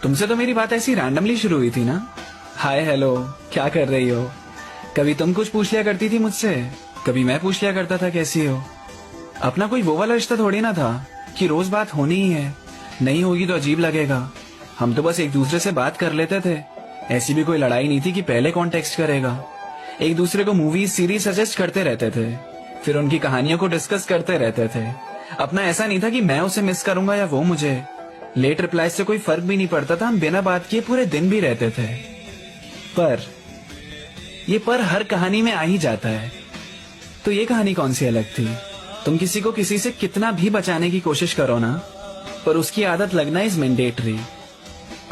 तुमसे तो मेरी बात ऐसी रैंडमली शुरू हुई थी ना। हाय हेलो, क्या कर रही हो। कभी तुम कुछ पूछ लिया करती थी मुझसे, कभी मैं पूछ लिया करता था कैसी हो। अपना कोई वो वाला रिश्ता थोड़ी ना था कि रोज बात होनी ही है, नहीं होगी तो अजीब लगेगा। हम तो बस एक दूसरे से बात कर लेते थे। ऐसी भी कोई लड़ाई नहीं थी कि पहले कौन टेक्स्ट करेगा। एक दूसरे को मूवीज सीरीज सजेस्ट करते रहते थे, फिर उनकी कहानियों को डिस्कस करते रहते थे। अपना ऐसा नहीं था कि मैं उसे मिस करूंगा या वो मुझे। लेट रिप्लाई से कोई फर्क भी नहीं पड़ता था, हम बिना बात किए पूरे दिन भी रहते थे। पर हर कहानी में आ ही जाता है। तो ये कहानी कौन सी अलग थी। तुम किसी को किसी से कितना भी बचाने की कोशिश करो ना, पर उसकी आदत लगना इज मैंडेटरी।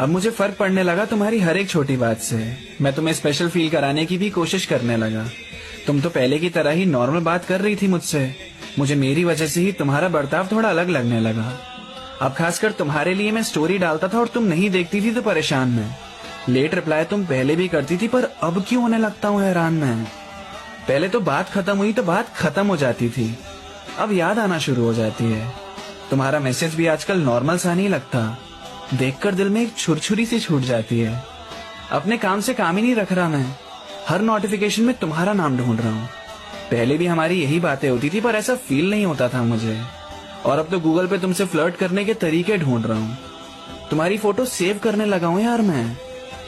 अब मुझे फर्क पड़ने लगा तुम्हारी हर एक छोटी बात से। मैं तुम्हें स्पेशल फील कराने की भी कोशिश करने लगा। तुम तो पहले की तरह ही नॉर्मल बात कर रही थी मुझसे। मुझे मेरी वजह से ही तुम्हारा बर्ताव थोड़ा अलग लगने लगा। अब खासकर तुम्हारे लिए मैं स्टोरी डालता था और तुम नहीं देखती थी तो परेशान मैं। लेट रिप्लाई तुम पहले भी करती थी, पर अब क्यों होने लगता हूँ हैरान मैं। पहले तो बात खत्म हुई तो बात खत्म हो जाती थी, अब याद आना शुरू हो जाती है। तुम्हारा मैसेज भी आजकल नॉर्मल सा नहीं लगता, देखकर दिल में एक छुरछुरी सी छूट जाती है। अपने काम से काम ही नहीं रख रहा मैं, हर नोटिफिकेशन में तुम्हारा नाम ढूंढ रहा हूँ। पहले भी हमारी यही बातें होती थी, पर ऐसा फील नहीं होता था मुझे। और अब तो गूगल पे तुमसे फ्लर्ट करने के तरीके ढूंढ रहा हूँ। तुम्हारी फोटो सेव करने लगा हूँ यार मैं।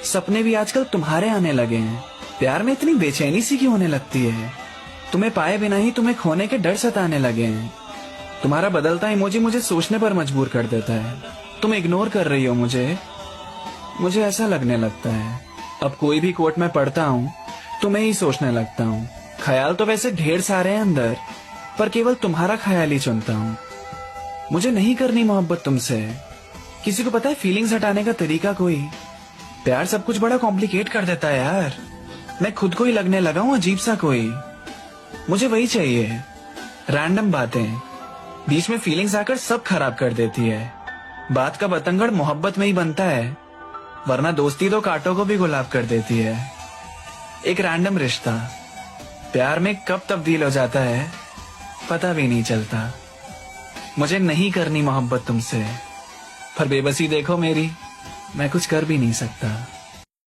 सपने भी आजकल तुम्हारे आने लगे हैं। प्यार में इतनी बेचैनी सी क्यों होने लगती है। तुम्हें पाए बिना ही तुम्हें खोने के डर सताने लगे हैं। तुम्हारा बदलता इमोजी मुझे सोचने पर मजबूर कर देता है। तुम इग्नोर कर रही हो मुझे ऐसा लगने लगता है। अब कोई भी कोट मैं पढ़ता हूँ तुम्हें ही सोचने लगता हूँ। ख्याल तो वैसे ढेर सारे हैं अंदर, पर केवल तुम्हारा ख्याल ही चुनता हूँ। मुझे नहीं करनी मोहब्बत तुमसे। किसी को पता है फीलिंग्स हटाने का तरीका कोई। प्यार सब कुछ बड़ा कॉम्प्लिकेट कर देता है यार। मैं खुद को ही लगने लगा हूँ अजीब सा कोई। मुझे वही चाहिए, रैंडम बातें। बीच में फीलिंग्स आकर सब खराब कर देती है। बात का बतंगड़ मोहब्बत में ही बनता है, वरना दोस्ती तो कांटों को भी गुलाब कर देती है। एक रैंडम रिश्ता प्यार में कब तब्दील हो जाता है पता भी नहीं चलता। मुझे नहीं करनी मोहब्बत तुमसे, पर बेबसी देखो मेरी, मैं कुछ कर भी नहीं सकता।